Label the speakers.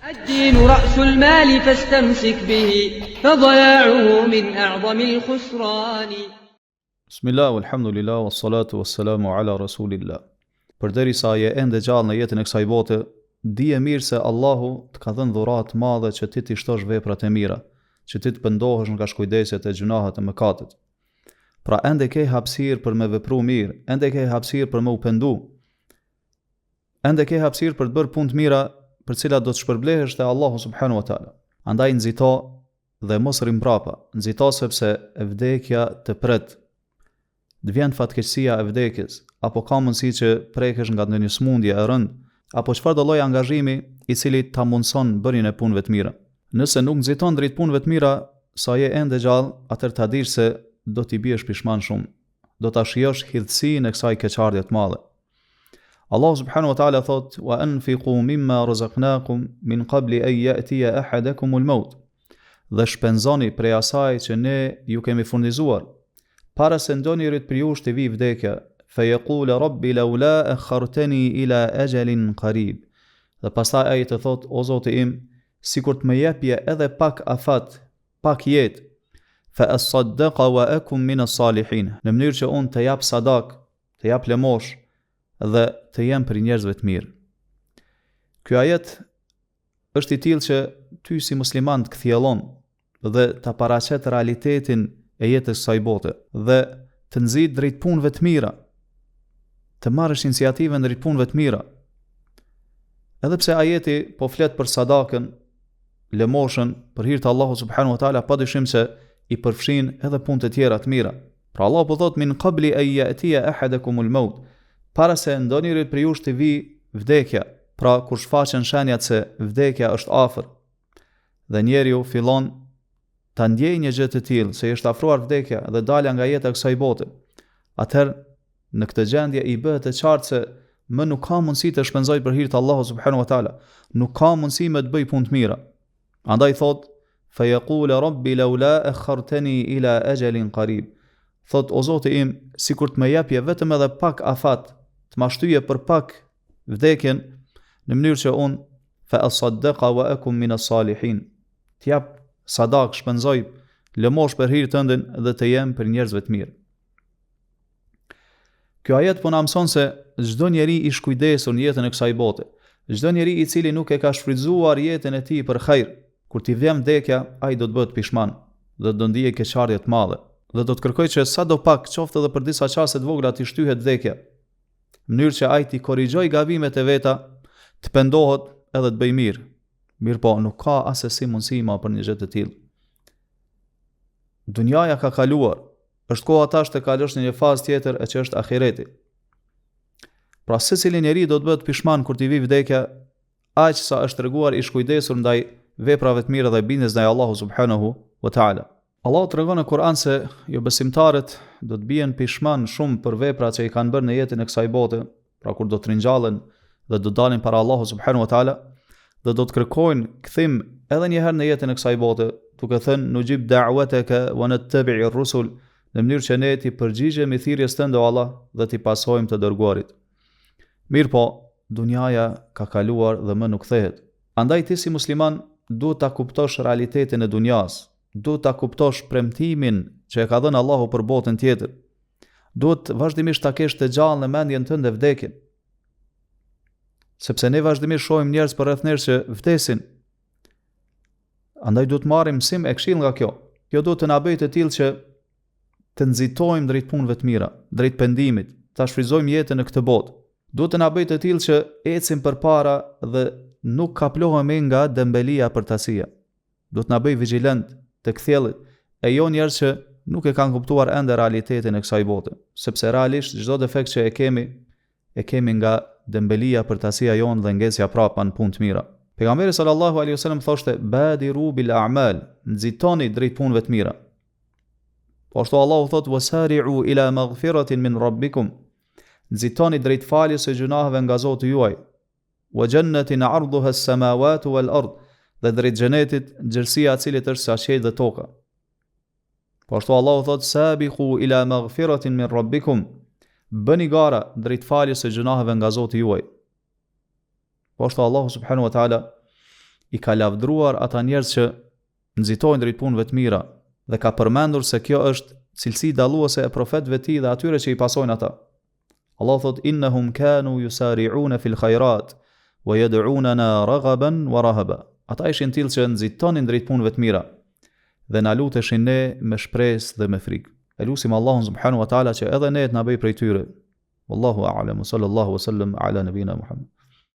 Speaker 1: الدين رأس المال فاستمسك به فضياعه من أعظم الخسران.
Speaker 2: Bismillah, alhamdulillah, wassalatu wassalamu ala rasulillah. Përderisa je ende gjallë në jetën e kësaj bote, dije mirë se Allahu të ka dhënë dhuratë madhe që ti t'i shtosh veprat e mira, që ti të pendohesh nga shkujdeset e gjunahet e mëkatet. Pra ende ke hapësirë për me vepru mirë, ende ke hapësirë për me u pendu, ende ke hapësirë për të bërë punë të mira për cilat do të shpërblehesh te Allahu subhanahu wa taala. Andaj nxito dhe mos rrim mbrapa, nxito sepse e vdekja të pret. Të vjen fatkeqësia e vdekjes, apo ka mundësi që prekesh nga ndonjë smundje e rëndë, apo çfarëdo lloj angazhimi i cili ta mundson bërjen e punëve të mira. Nëse nuk nxiton drejt punëve të mira, sa je ende gjallë, atëherë ta dish se do t'i biesh pishman shumë. Do ta shijosh hidhsinë e kësaj keqardhje të madhe. Allah subhanahu wa taala thot: "Wa anfiqu mimma razaqnakum min qabli an ya'tiya ahadakum al-maut." Dhe shpenzoni prej asaj që ne ju kemi furnizuar, para se ndonjërit për ju të vi vdekja, fa yaqula rabbi laula akhartani ila ajalin qarib. Dhe pastaj ai të thot: "O Zoti im, sikur të më jepje edhe pak afat, pak jetë, fa asaddaqa wa akum min as-salihin." Në mënyrë që unë të jap sadak, të jap lëmosh dhe të jem për njerëzve të mirë. Ky ajet është i tillë që ty si musliman të kthjellon dhe ta paraqet realitetin e jetës së kësaj bote dhe të nxit drejt punëve të mira, të marrësh iniciativën drejt punëve të mira. Edhe pse ajeti po flet për sadakën, lëmoshën për hir të Allahut subhanahu wa taala, padyshim se i përfshin edhe punë të tjera të mira. Pra Allah po thot: "Min qabli an ya'tiya ahadakum al-maut." Para se ndonjërit për ju të vi vdekja, pra kur shfaqen shenjat se vdekja është afër dhe njeriu fillon ta ndjejë një gjë të tillë se është afruar vdekja dhe dalja nga jeta e kësaj bote, atëherë në këtë gjendje i bëhet e qartë se më nuk ka mundësi të shpenzoj për hir të Allahut subhanahu wa taala, nuk ka mundësi me të bëj punë të mira. Andaj thot: "Fa yaqulu rabbi laula akhartani ila ajalin qarib." Thot: "O Zoti im, sikur të më jepje vetëm edhe pak afat, të ma shtyje për pak vdekjen, në mënyrë që unë fa asaddaqa wa akum min as-salihin, të jap sadak, shpenzoj lëmosh për hir tëndin dhe të jem për njerëzve të mirë." Kjo ajet po na mëson se çdo njeri i shkujdesur në jetën e kësaj bote, çdo njeri i cili nuk e ka shfrytzuar jetën e tij për hajër, kur t'i vjen vdekja, ai do të bëhet pishman dhe do ndijë keqardhje të madhe dhe do të kërkojë që sadopak, qoftë edhe për disa çaste të vogla, t'i shtyhet vdekja, në mënyrë që ai t'i korrigjojë gabimet e veta, të pendohet edhe të bëjë mirë. Mirë po, nuk ka asesi mundësi ma për një gjë të tillë. Dunjaja ka kaluar, është koha tash të kalosh në një fazë tjetër e që është ahireti. Pra secili njeri do të bëhet pishman kur t'i vi vdekja, aq sa është treguar i shkujdesur ndaj veprave të mira dhe bindes ndaj Allahu subhanahu wa taala. Allahu tregon në Kur'an se jo besimtarët do të bien pishman shumë për veprat që i kanë bërë në jetën e kësaj bote, pra kur do të ringjallen dhe do dalin para Allahu subhanahu wa taala, dhe do të kërkojnë kthim edhe një herë në jetën e kësaj bote, duke thënë: "Nujib da'wataka wa nattabi'u ar-rusul", në mënyrë që ne t'i përgjigjemi thirrjes tënde o Allah dhe t'i pasojmë të dërguarit. Mirë po, dunjaja ka kaluar dhe më nuk kthehet. Andaj ti si musliman duhet ta kuptosh realitetin e dunjas, duhet ta kuptosh premtimin që e ka dhënë Allahu për botën tjetër. Duhet vazhdimisht ta kesh të gjallë në mendjen tënde vdekjen. Sepse ne vazhdimisht shohim njerëz për rreth nesh që vdesin. Andaj duhet marrim mësim e këshill nga kjo. Kjo duhet të na bëjë të tillë që të nxitojmë drejt punëve të mira, drejt pendimit, ta shfrytëzojmë jetën në këtë botë. Duhet të na bëjë të tillë që ecim përpara dhe nuk kaplohemi nga dembelia për tasia. Duhet të na bëjë vigjilent të kthjellit, e jo njerëz që nuk e kanë kuptuar ende realitetin e kësaj bote, sepse realisht çdo defekt që e kemi nga dembelia për tasia jonë dhe ngesja prapa në punë të mira. Pejgamberi sallallahu alaihi wasallam thoshte: "Badiru bil a'mal", nxitoni drejt punëve të mira. Po ashtu Allahu thot: "Wasari'u ila maghfiratin min rabbikum", nxitoni drejt faljes së gjunaheve nga Zoti juaj. "Wa jannatin 'arduha as-samawati wal ard", dhe drejt xhenetit, gjerësia e cilit është sa qielli dhe toka. Po ashtu Allahu thot: "Sabiqu ila maghfiratin min rabbikum", bëni gara drejt faljes së gjunaheve nga Zoti juaj. Po ashtu Allahu subhanahu wa taala i ka lavdruar ata njerëz që nxitojnë drejt punëve të mira dhe ka përmendur se kjo është cilësi dalluese e profetëve të tij dhe atyre që i pasojnë ata. Allah thot innahum kanu yusari'una fil khairat wa yad'unana raghaban wa rahaba. Ata ishin tillë që nxitonin drejt punëve të mira dhe na luteshin ne me shpresë dhe me frikë. Elusim Allahun subhanahu wa taala që edhe ne të na bëj prej tyre. Wallahu a'lam. Sallallahu wa sallam ala nabina Muhammad.